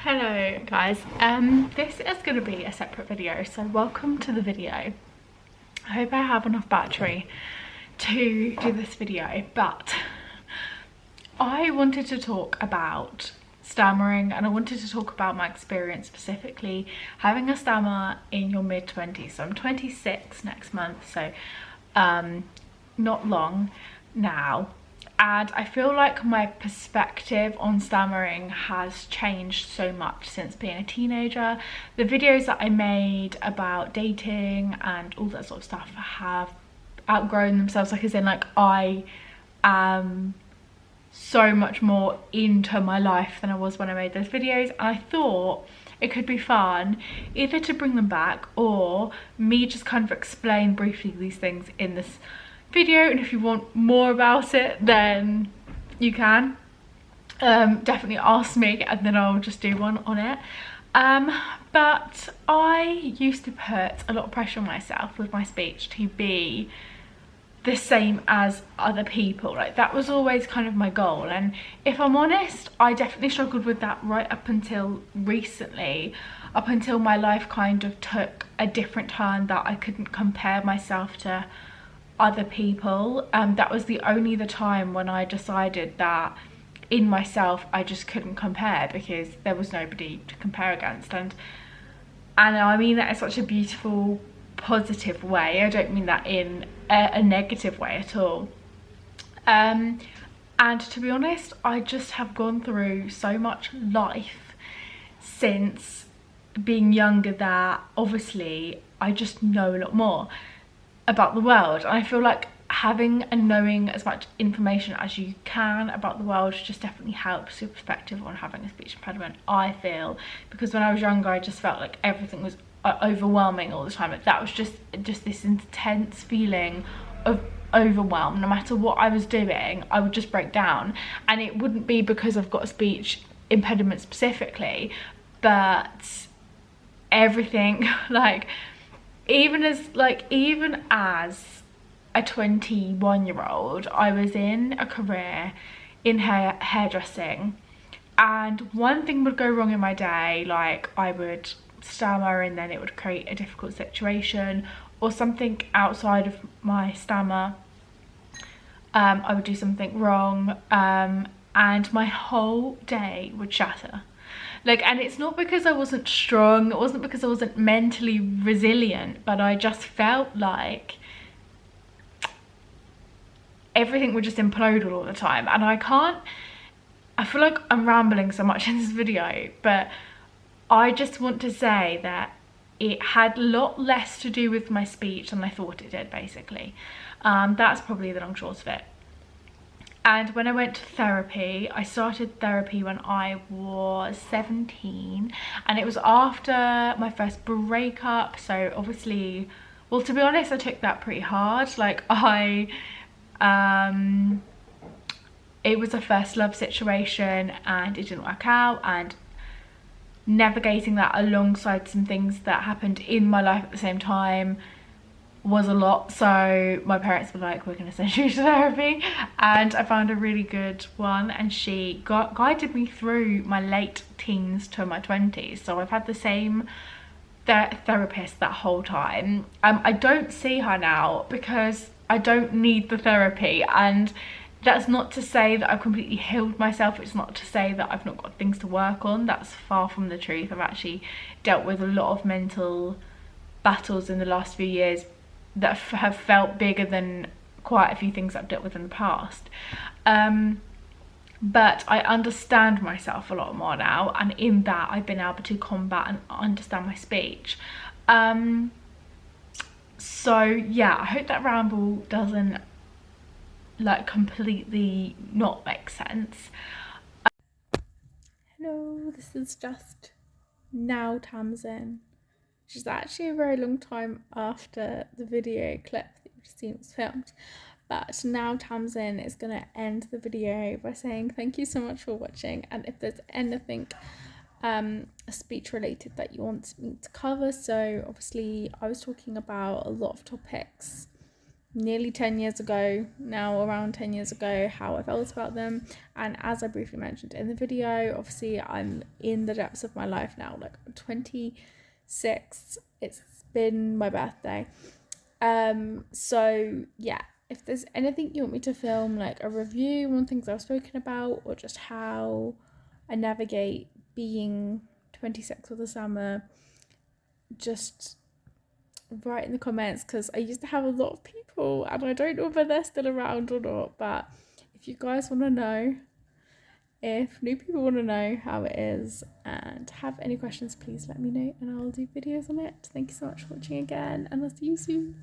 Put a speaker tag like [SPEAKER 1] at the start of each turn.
[SPEAKER 1] Hello guys, this is going to be a separate video, so welcome to the video. I hope I have enough battery to do this video, but I wanted to talk about stammering, and I wanted to talk about my experience, specifically having a stammer in your mid-20s. So I'm 26 next month, so not long now. And I feel like my perspective on stammering has changed so much since being a teenager. The videos that I made about dating and all that sort of stuff have outgrown themselves, like as in, like, I am so much more into my life than I was when I made those videos, and I thought it could be fun either to bring them back or me just kind of explain briefly these things in this video. And if you want more about it, then you can definitely ask me, and then I'll just do one on it. But I used to put a lot of pressure on myself with my speech to be the same as other people. Like, that was always kind of my goal, and if I'm honest, I definitely struggled with that right up until recently, up until my life kind of took a different turn that I couldn't compare myself to other people. That was the time when I decided that in myself I just couldn't compare, because there was nobody to compare against. And I mean that in such a beautiful, positive way. I don't mean that in a negative way at all. And to be honest, I just have gone through so much life since being younger that obviously I just know a lot more about the world. And I feel like having and knowing as much information as you can about the world just definitely helps your perspective on having a speech impediment, I feel. Because when I was younger, I just felt like everything was overwhelming all the time. Like, that was just this intense feeling of overwhelm. No matter what I was doing, I would just break down. And it wouldn't be because I've got a speech impediment specifically, but everything, like, even as a 21-year-old, I was in a career in hairdressing, and one thing would go wrong in my day, like I would stammer and then it would create a difficult situation, or something outside of my stammer, I would do something wrong, and my whole day would shatter. Like, and it's not because I wasn't strong, it wasn't because I wasn't mentally resilient, but I just felt like everything would just implode all the time. And I feel like I'm rambling so much in this video, but I just want to say that it had a lot less to do with my speech than I thought it did, basically. That's probably the long short of it. And when I went to therapy, I started therapy when I was 17, and it was after my first breakup. So obviously, well, to be honest, I took that pretty hard. Like, it was a first love situation and it didn't work out, and navigating that alongside some things that happened in my life at the same time was a lot. So my parents were like, we're going to send you to therapy, and I found a really good one, and she guided me through my late teens to my 20s. So I've had the same therapist that whole time. I don't see her now because I don't need the therapy, and that's not to say that I've completely healed myself. It's not to say that I've not got things to work on. That's far from the truth. I've actually dealt with a lot of mental battles in the last few years that have felt bigger than quite a few things I've dealt with in the past. But I understand myself a lot more now, and in that I've been able to combat and understand my speech. So yeah, I hope that ramble doesn't like completely not make sense. Hello, this is just now Tamsin, which is actually a very long time after the video clip that you've just seen was filmed. But now Tamsin is going to end the video by saying thank you so much for watching, and if there's anything speech related that you want me to cover. So obviously I was talking about a lot of topics nearly 10 years ago now, around 10 years ago, how I felt about them. And as I briefly mentioned in the video, obviously I'm in the depths of my life now, like I'm 26, it's been my birthday. So yeah, if there's anything you want me to film, like a review on things I've spoken about, or just how I navigate being 26 with the summer, just write in the comments, because I used to have a lot of people and I don't know whether they're still around or not. But if you guys want to know, if new people want to know how it is and have any questions, please let me know and I'll do videos on it. Thank you so much for watching again, and I'll see you soon.